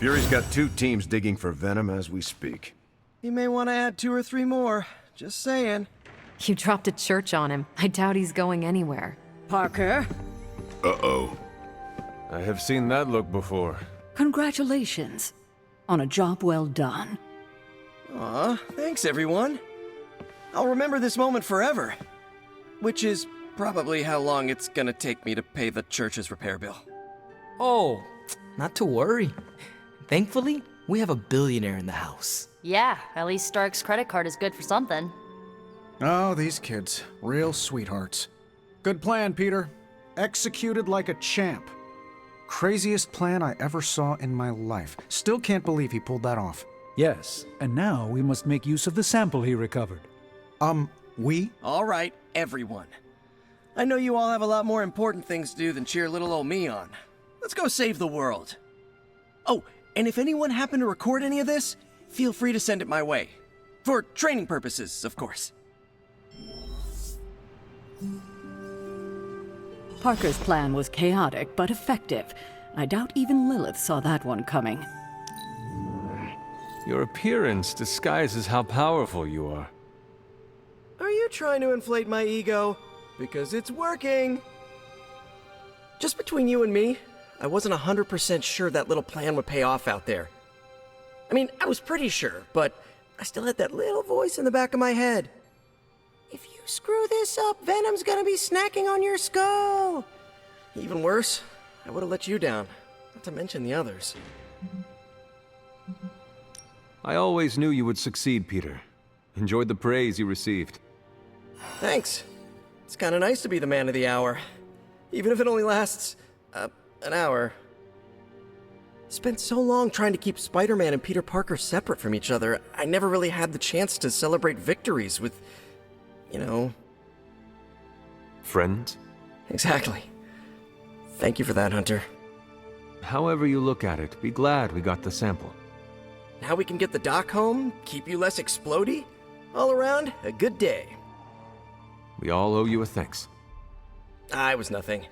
Fury's got 2 teams digging for Venom as we speak. He may want to add 2 or 3 more. Just saying. You dropped a church on him. I doubt he's going anywhere. Parker, Uh-oh. I have seen that look before. congratulations on a job well done. Aw, thanks everyone. I'll remember this moment forever. Which is probably how long it's gonna take me to pay the church's repair bill. Oh, not to worry. Thankfully, we have a billionaire in the house. Yeah, at least Stark's credit card is good for something. Oh, these kids. Real sweethearts. Good plan, Peter. Executed like a champ. Craziest plan I ever saw in my life. Still can't believe he pulled that off. Yes, and now we must make use of the sample he recovered. We? All right, everyone. I know you all have a lot more important things to do than cheer little old me on. Let's go save the world. Oh, and if anyone happened to record any of this, feel free to send it my way. For training purposes, of course. Parker's plan was chaotic but effective. I doubt even Lilith saw that one coming. Your appearance disguises how powerful you are. Are you trying to inflate my ego? Because it's working. Just between you and me, I wasn't 100% sure that little plan would pay off out there. I mean, I was pretty sure, but I still had that little voice in the back of my head. If you screw this up, Venom's gonna be snacking on your skull. Even worse, I would have let you down, not to mention the others. I always knew you would succeed, Peter. Enjoyed the praise you received. Thanks. It's kind of nice to be the man of the hour. Even if it only lasts, an hour. Spent so long trying to keep Spider-Man and Peter Parker separate from each other, I never really had the chance to celebrate victories with, you know... Friends? Exactly. Thank you for that, Hunter. However you look at it, be glad we got the sample. Now we can get the doc home, keep you less explodey. All around, a good day. We all owe you a thanks. I was nothing.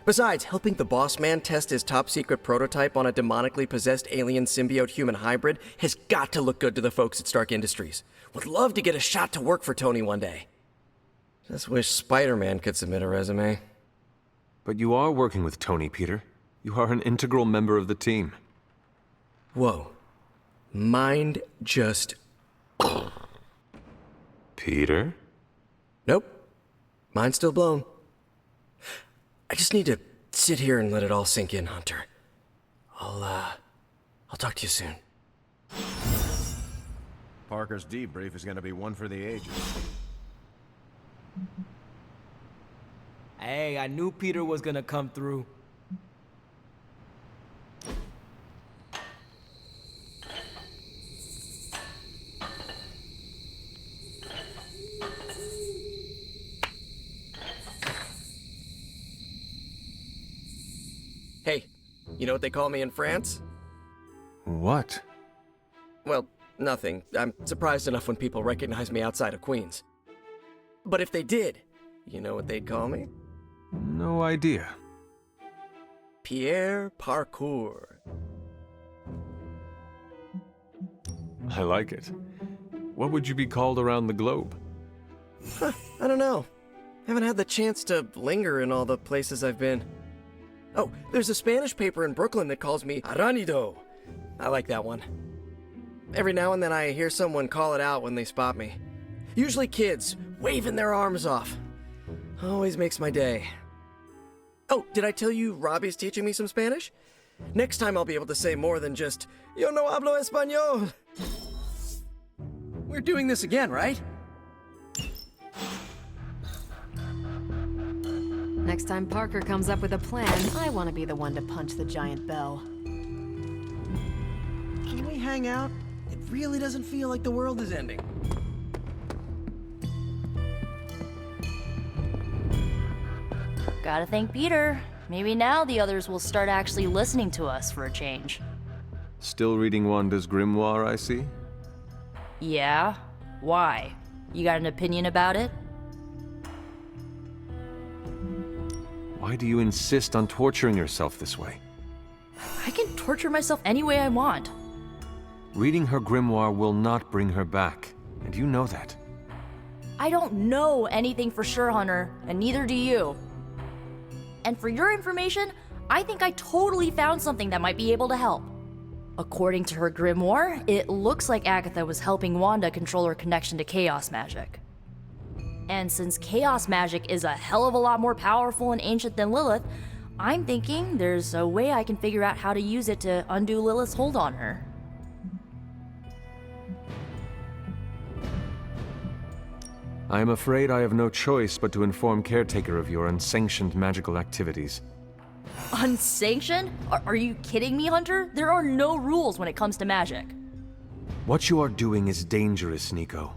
Besides, helping the boss man test his top-secret prototype on a demonically possessed alien symbiote-human hybrid has got to look good to the folks at Stark Industries. Would love to get a shot to work for Tony one day. Just wish Spider-Man could submit a resume. But you are working with Tony, Peter. You are an integral member of the team. Whoa. Mind just... Peter? Nope. Mind's still blown. I just need to sit here and let it all sink in, Hunter. I'll talk to you soon. Parker's debrief is gonna be one for the ages. Hey, I knew Peter was gonna come through. Hey, you know what they call me in France? What? Well, nothing. I'm surprised enough when people recognize me outside of Queens. But if they did, you know what they'd call me? No idea. Pierre Parkour. I like it. What would you be called around the globe? I don't know. Haven't had the chance to linger in all the places I've been. Oh, there's a Spanish paper in Brooklyn that calls me Aranido. I like that one. Every now and then I hear someone call it out when they spot me. Usually kids, waving their arms off. Always makes my day. Oh, did I tell you Robbie's teaching me some Spanish? Next time I'll be able to say more than just, Yo no hablo español. We're doing this again, right? Next time Parker comes up with a plan, I want to be the one to punch the giant bell. Can we hang out? It really doesn't feel like the world is ending. Gotta thank Peter. Maybe now the others will start actually listening to us for a change. Still reading Wanda's grimoire, I see? Yeah? Why? You got an opinion about it? Why do you insist on torturing yourself this way? I can torture myself any way I want. Reading her grimoire will not bring her back, and you know that. I don't know anything for sure, Hunter, and neither do you. And for your information, I think I totally found something that might be able to help. According to her grimoire, it looks like Agatha was helping Wanda control her connection to chaos magic. And since chaos magic is a hell of a lot more powerful and ancient than Lilith, I'm thinking there's a way I can figure out how to use it to undo Lilith's hold on her. I am afraid I have no choice but to inform Caretaker of your unsanctioned magical activities. Unsanctioned? Are you kidding me, Hunter? There are no rules when it comes to magic. What you are doing is dangerous, Nico.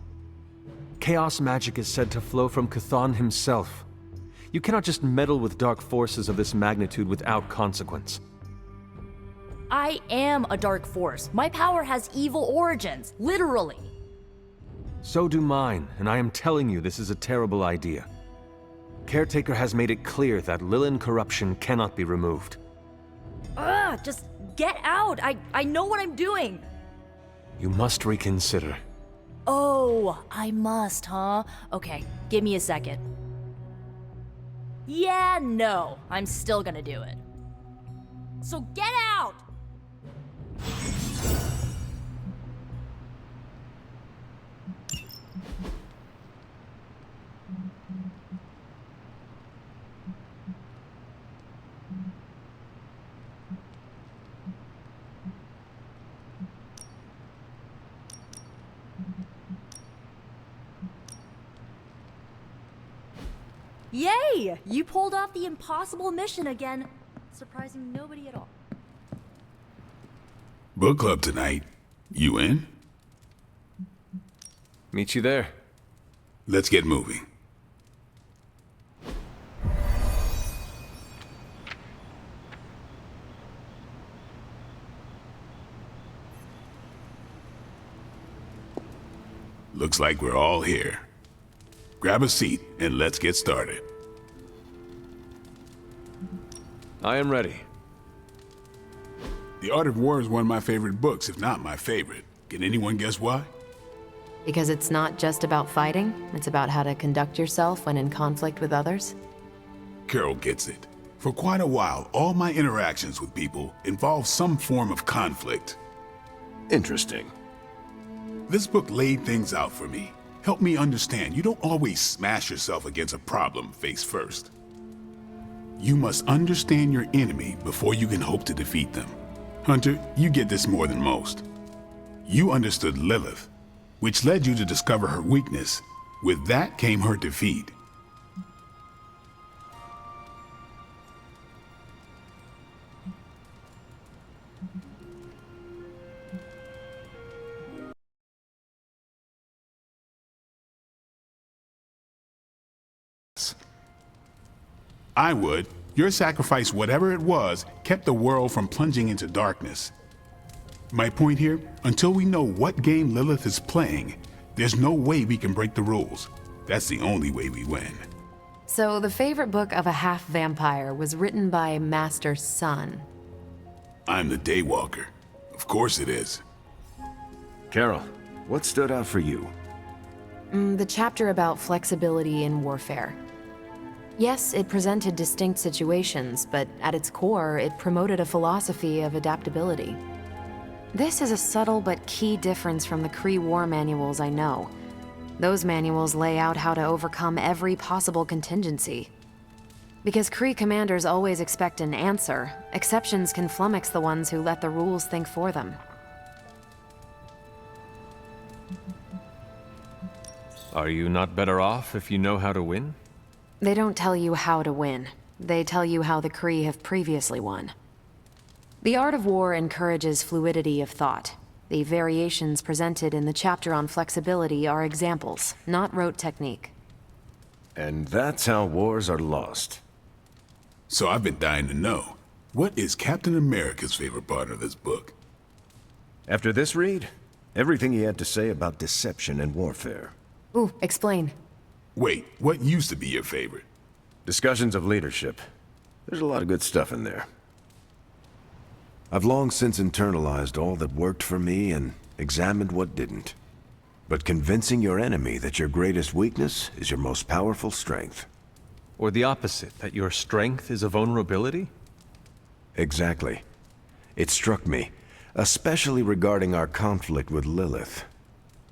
Chaos magic is said to flow from Chthon himself. You cannot just meddle with dark forces of this magnitude without consequence. I am a dark force. My power has evil origins, literally. So do mine, and I am telling you this is a terrible idea. Caretaker has made it clear that Lilin corruption cannot be removed. Ugh, just get out. I know what I'm doing. You must reconsider. Oh, I must, huh? Okay, give me a second. Yeah, no, I'm still gonna do it. So get out! Yay! You pulled off the impossible mission again, surprising nobody at all. Book club tonight. You in? Meet you there. Let's get moving. Looks like we're all here. Grab a seat and let's get started. I am ready. The Art of War is one of my favorite books, if not my favorite. Can anyone guess why? Because it's not just about fighting, it's about how to conduct yourself when in conflict with others. Carol gets it. For quite a while, all my interactions with people involve some form of conflict. Interesting. This book laid things out for me. Helped me understand you don't always smash yourself against a problem face first. You must understand your enemy before you can hope to defeat them. Hunter, you get this more than most. You understood Lilith, which led you to discover her weakness. With that came her defeat. I would. Your sacrifice, whatever it was, kept the world from plunging into darkness. My point here, until we know what game Lilith is playing, there's no way we can break the rules. That's the only way we win. So the favorite book of a half-vampire was written by Master's son. I'm the Daywalker. Of course it is. Carol, what stood out for you? The chapter about flexibility in warfare. Yes, it presented distinct situations, but at its core, it promoted a philosophy of adaptability. This is a subtle but key difference from the Kree war manuals I know. Those manuals lay out how to overcome every possible contingency. Because Kree commanders always expect an answer, exceptions can flummox the ones who let the rules think for them. Are you not better off if you know how to win? They don't tell you how to win. They tell you how the Kree have previously won. The Art of War encourages fluidity of thought. The variations presented in the chapter on flexibility are examples, not rote technique. And that's how wars are lost. So I've been dying to know, what is Captain America's favorite part of this book? After this read, everything he had to say about deception and warfare. Ooh, explain. Wait, what used to be your favorite? Discussions of leadership. There's a lot of good stuff in there. I've long since internalized all that worked for me and examined what didn't. But convincing your enemy that your greatest weakness is your most powerful strength. Or the opposite, that your strength is a vulnerability? Exactly. It struck me, especially regarding our conflict with Lilith.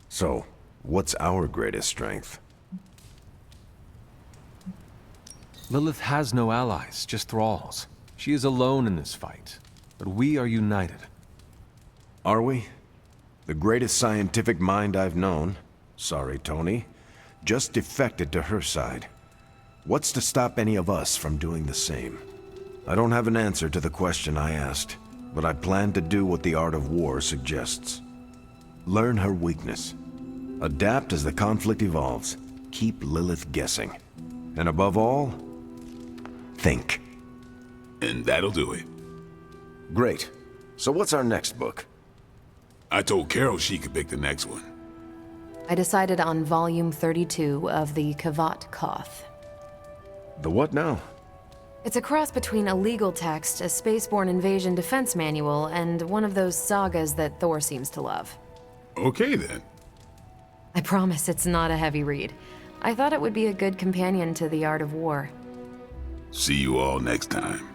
So, what's our greatest strength? Lilith has no allies, just thralls. She is alone in this fight, but we are united. Are we? The greatest scientific mind I've known, sorry Tony, just defected to her side. What's to stop any of us from doing the same? I don't have an answer to the question I asked, but I plan to do what the art of war suggests. Learn her weakness. Adapt as the conflict evolves. Keep Lilith guessing. And above all, think. And that'll do it. Great. So what's our next book? I told Carol she could pick the next one. I decided on volume 32 of the Kavat Koth. The what now? It's a cross between a legal text, a spaceborne invasion defense manual, and one of those sagas that Thor seems to love. Okay then. I promise it's not a heavy read. I thought it would be a good companion to The Art of War. See you all next time.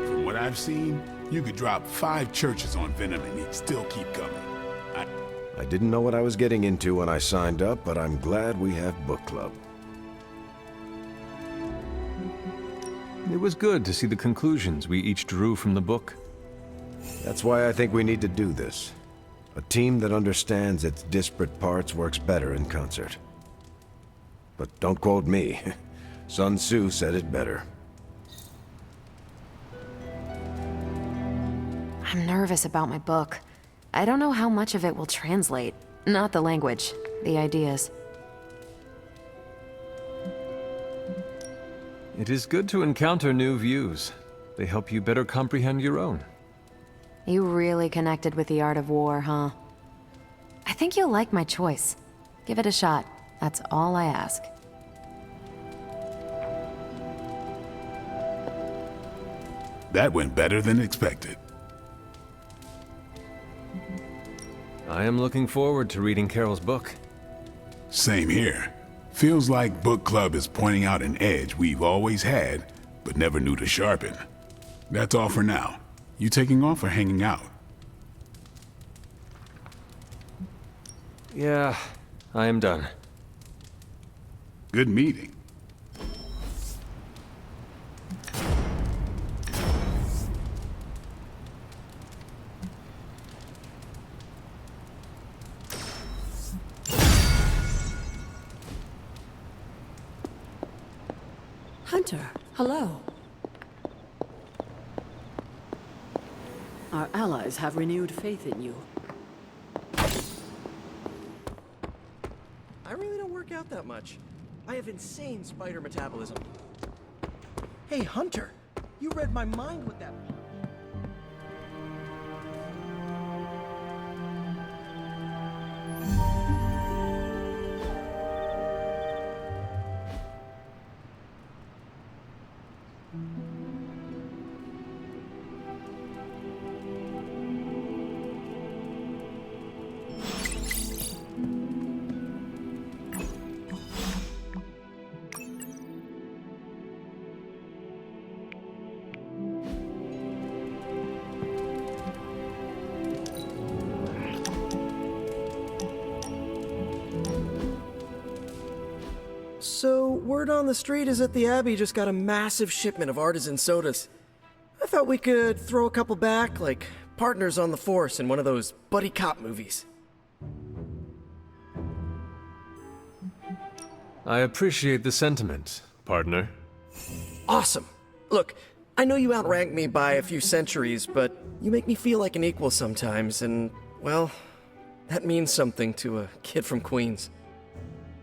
From what I've seen, you could drop 5 churches on Venom and he'd still keep coming. I didn't know what I was getting into when I signed up, but I'm glad we have book club. It was good to see the conclusions we each drew from the book. That's why I think we need to do this. A team that understands its disparate parts works better in concert. But don't quote me. Sun Tzu said it better. I'm nervous about my book. I don't know how much of it will translate. Not the language, the ideas. It is good to encounter new views. They help you better comprehend your own. You really connected with The Art of War, huh? I think you'll like my choice. Give it a shot. That's all I ask. That went better than expected. I am looking forward to reading Carol's book. Same here. Feels like book club is pointing out an edge we've always had, but never knew to sharpen. That's all for now. You taking off or hanging out? Yeah, I am done. Good meeting. Hunter, hello. Our allies have renewed faith in you. I really don't work out that much. I have insane spider metabolism. Hey, Hunter, you read my mind with that. So, word on the street is that the Abbey just got a massive shipment of artisan sodas. I thought we could throw a couple back, like partners on the force in one of those buddy cop movies. I appreciate the sentiment, partner. Awesome! Look, I know you outrank me by a few centuries, but you make me feel like an equal sometimes, and, well, that means something to a kid from Queens.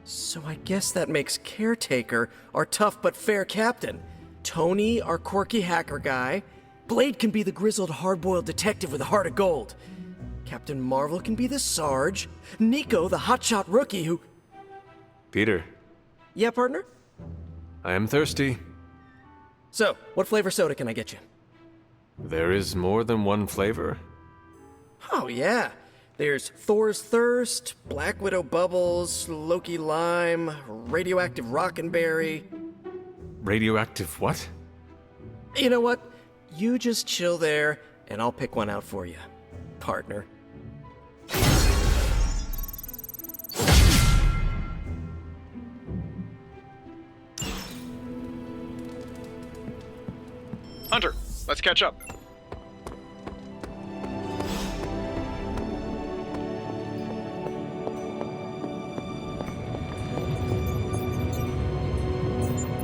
So I guess that makes Caretaker our tough but fair captain. Tony, our quirky hacker guy. Blade can be the grizzled hard-boiled detective with a heart of gold. Captain Marvel can be the Sarge. Nico, the hotshot rookie who... Peter, Yeah, partner? I am thirsty. So, what flavor soda can I get you? There is more than one flavor? Oh, yeah. There's Thor's Thirst, Black Widow Bubbles, Loki Lime, Radioactive Rockinberry. Radioactive what? You know what? You just chill there, and I'll pick one out for you, partner. Hunter, let's catch up.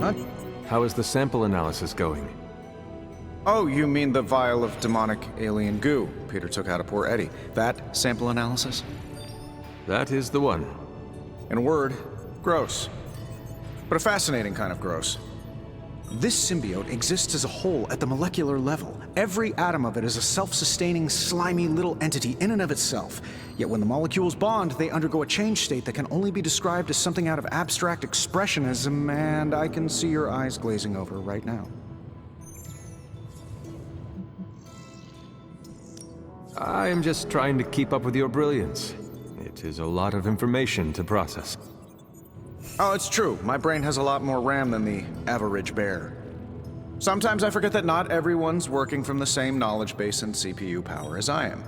Huh? How is the sample analysis going? Oh, you mean the vial of demonic alien goo Peter took out of poor Eddie. That sample analysis? That is the one. In a word, gross. But a fascinating kind of gross. This symbiote exists as a whole at the molecular level. Every atom of it is a self-sustaining, slimy little entity in and of itself. Yet when the molecules bond, they undergo a change state that can only be described as something out of abstract expressionism, and I can see your eyes glazing over right now. I am just trying to keep up with your brilliance. It is a lot of information to process. Oh, it's true. My brain has a lot more RAM than the average bear. Sometimes I forget that not everyone's working from the same knowledge base and CPU power as I am.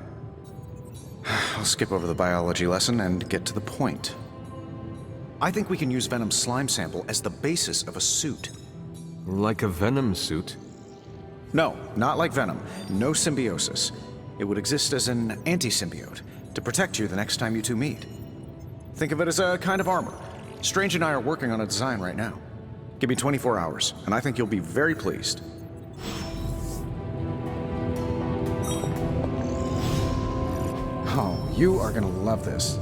I'll skip over the biology lesson and get to the point. I think we can use Venom's slime sample as the basis of a suit. Like a Venom suit? No, not like Venom. No symbiosis. It would exist as an anti-symbiote to protect you the next time you two meet. Think of it as a kind of armor. Strange and I are working on a design right now. Give me 24 hours, and I think you'll be very pleased. Oh, you are gonna love this.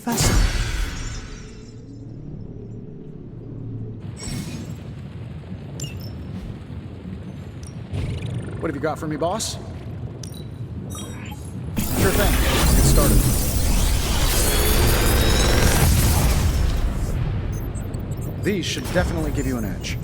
Fascinating. What have you got for me, boss? Sure thing. Get started. These should definitely give you an edge.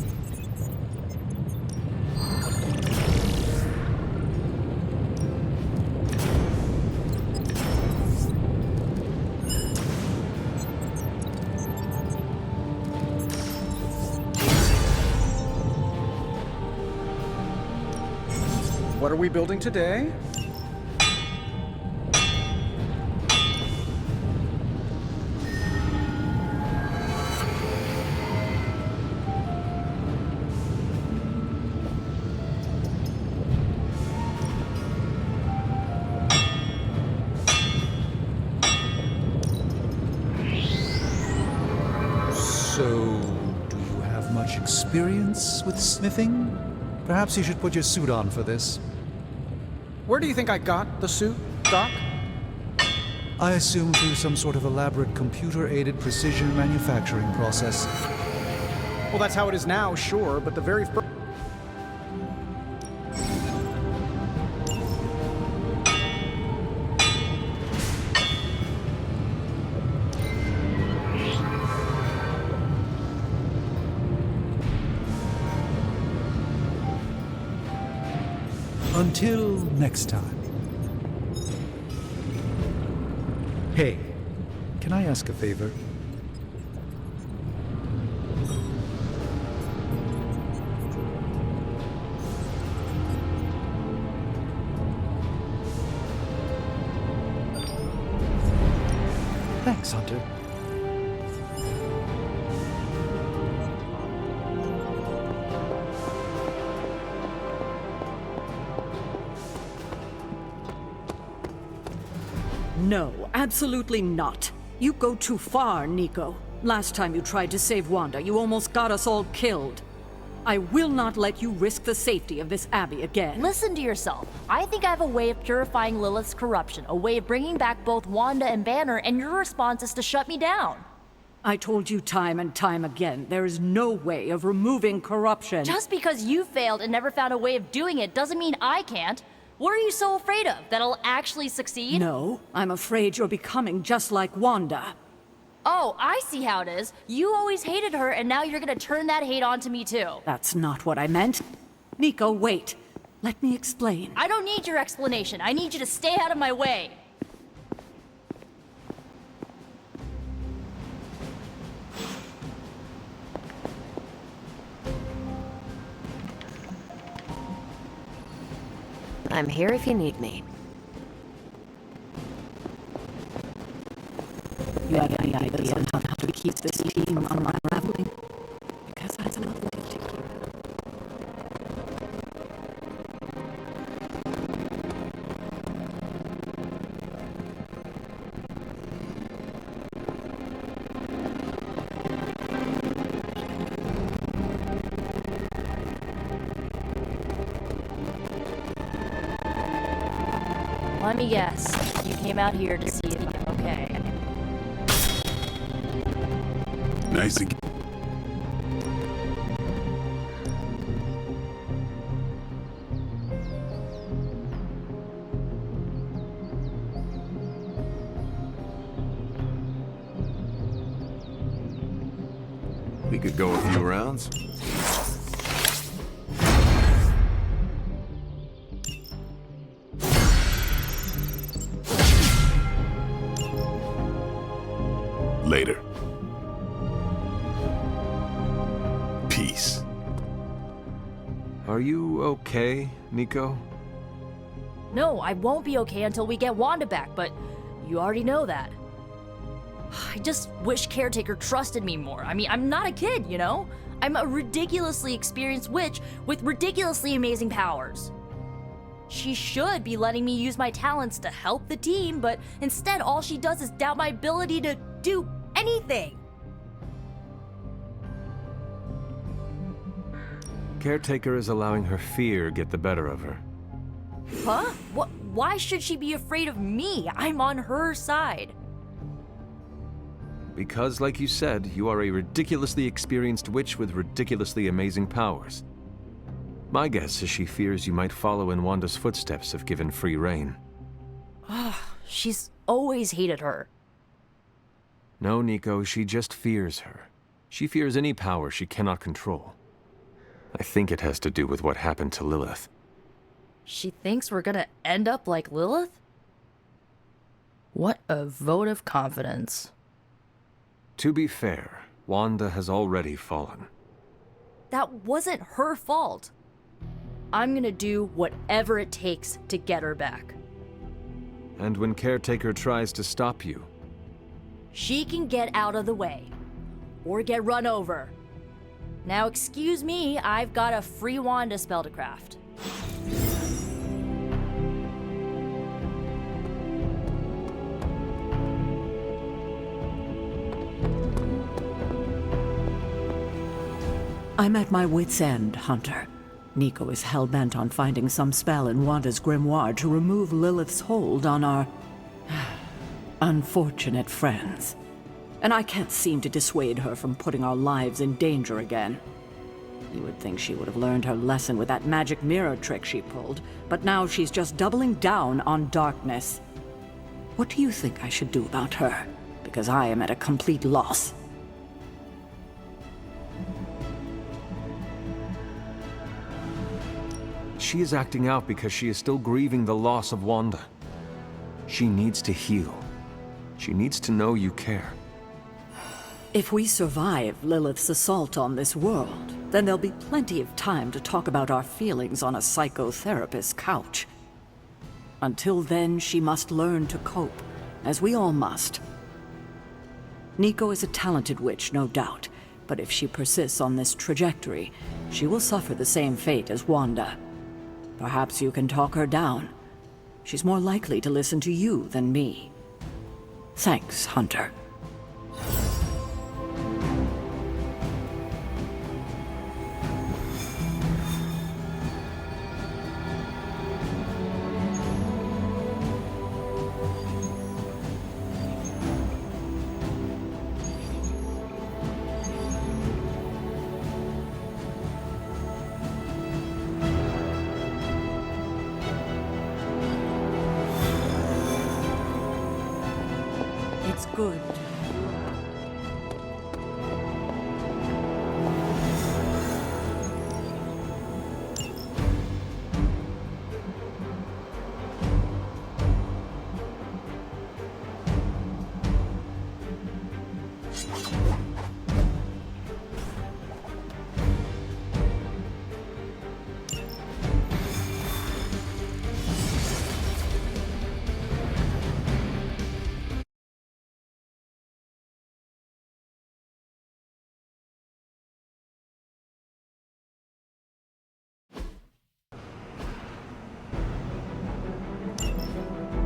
What are we building today? So, do you have much experience with smithing? Perhaps you should put your suit on for this. Where do you think I got the suit, Doc? I assume through some sort of elaborate computer-aided precision manufacturing process. Well, that's how it is now, sure, but the very first... Until next time. Hey, can I ask a favor? Thanks, Hunter. No, absolutely not. You go too far, Nico. Last time you tried to save Wanda, you almost got us all killed. I will not let you risk the safety of this Abbey again. Listen to yourself. I think I have a way of purifying Lilith's corruption, a way of bringing back both Wanda and Banner, and your response is to shut me down. I told you time and time again, there is no way of removing corruption. Just because you failed and never found a way of doing it doesn't mean I can't. What are you so afraid of? That I'll actually succeed? No, I'm afraid you're becoming just like Wanda. Oh, I see how it is. You always hated her, and now you're gonna turn that hate onto me too. That's not what I meant. Nico, wait. Let me explain. I don't need your explanation. I need you to stay out of my way. I'm here if you need me. You have any ideas on how to keep this team from unraveling? Because that's another particular. Let me guess. You came out here to see if I'm okay. Nice again. We could go a few rounds. Later. Peace. Are you okay, Nico? No, I won't be okay until we get Wanda back, but you already know that. I just wish Caretaker trusted me more. I mean, I'm not a kid, you know? I'm a ridiculously experienced witch with ridiculously amazing powers. She should be letting me use my talents to help the team, but instead all she does is doubt my ability to do anything. Caretaker is allowing her fear get the better of her. Huh? What? Why should she be afraid of me? I'm on her side. Because, like you said, you are a ridiculously experienced witch with ridiculously amazing powers. My guess is she fears you might follow in Wanda's footsteps if given free rein. She's always hated her. No, Nico, she just fears her. She fears any power she cannot control. I think it has to do with what happened to Lilith. She thinks we're gonna end up like Lilith? What a vote of confidence. To be fair, Wanda has already fallen. That wasn't her fault. I'm gonna do whatever it takes to get her back. And when Caretaker tries to stop you, She can get out of the way. Or get run over. Now excuse me, I've got a free Wanda spell to craft. I'm at my wit's end, Hunter. Nico is hell-bent on finding some spell in Wanda's grimoire to remove Lilith's hold on our unfortunate friends. And I can't seem to dissuade her from putting our lives in danger again. You would think she would have learned her lesson with that magic mirror trick she pulled, but now she's just doubling down on darkness. What do you think I should do about her? Because I am at a complete loss. she is acting out because she is still grieving the loss of Wanda. She needs to heal. She needs to know you care. If we survive Lilith's assault on this world, then there'll be plenty of time to talk about our feelings on a psychotherapist's couch. Until then, she must learn to cope, as we all must. Nico is a talented witch, no doubt, but if she persists on this trajectory, she will suffer the same fate as Wanda. Perhaps you can talk her down. She's more likely to listen to you than me. Thanks, Hunter. That's good.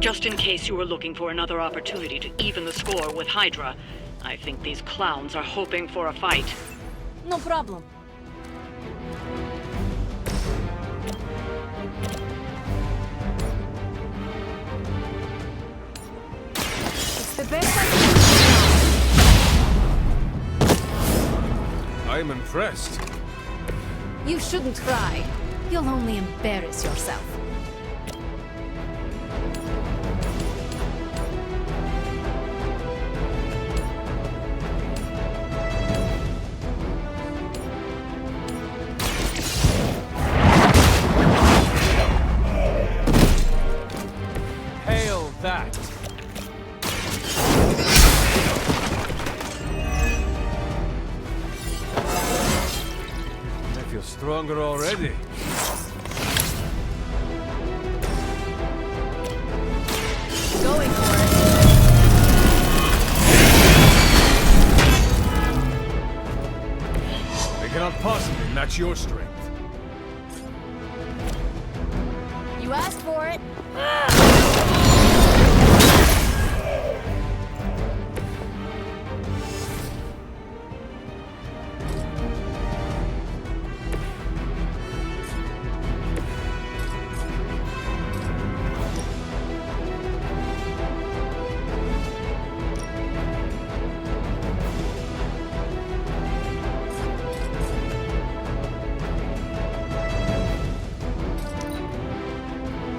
Just in case you were looking for another opportunity to even the score with Hydra, I think these clowns are hoping for a fight. No problem. It's the best I can. I'm impressed. You shouldn't cry. You'll only embarrass yourself. Hail that! I feel stronger already. Going for it. They cannot possibly match your strength. You asked for it.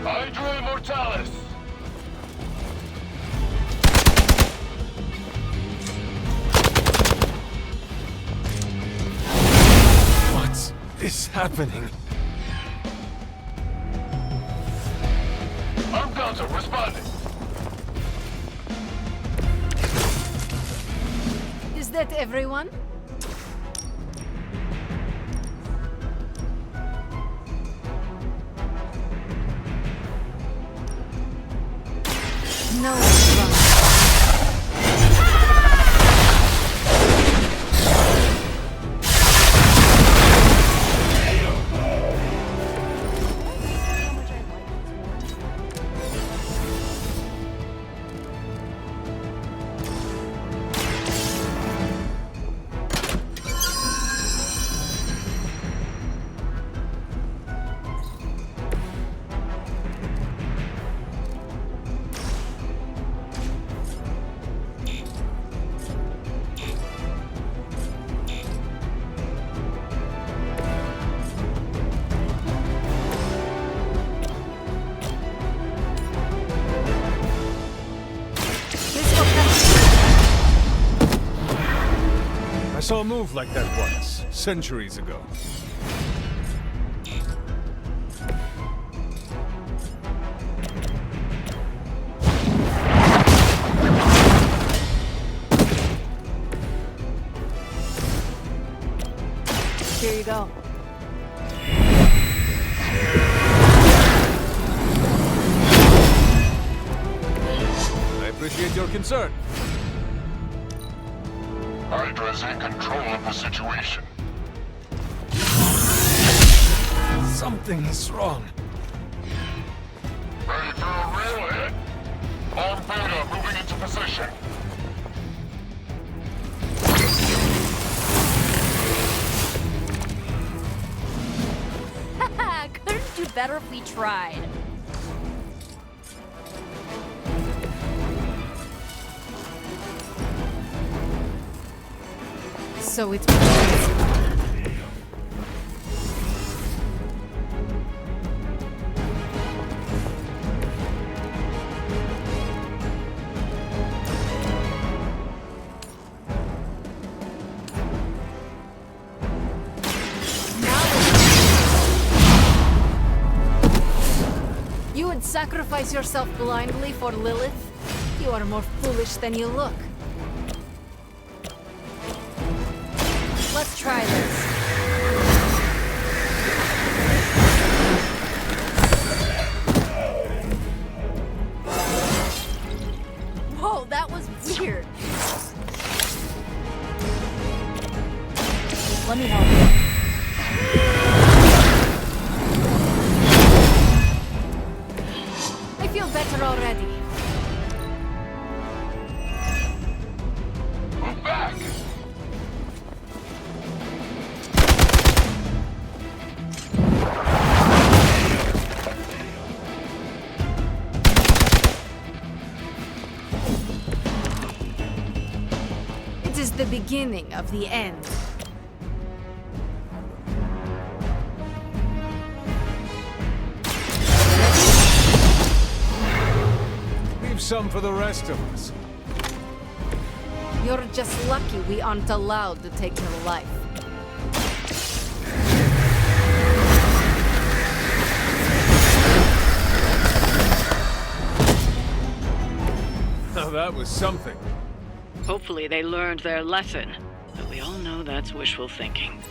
Hydra Immortalis! What is happening? Arm counter, responding. Is that everyone? No one's wrong. I saw a move like that once, centuries ago. Here you go. I appreciate your concern. Hydra's in control of the situation. Something is wrong. Ready for a real hit? On Beta, moving into position. Haha, couldn't do better if we tried. So it's sacrifice yourself blindly for Lilith? You are more foolish than you look. Let's try this. Whoa, that was weird. Let me help you. I feel better already. Move back! It is the beginning of the end. Leave some for the rest of us. You're just lucky we aren't allowed to take your life. Now that was something. Hopefully they learned their lesson, but we all know that's wishful thinking.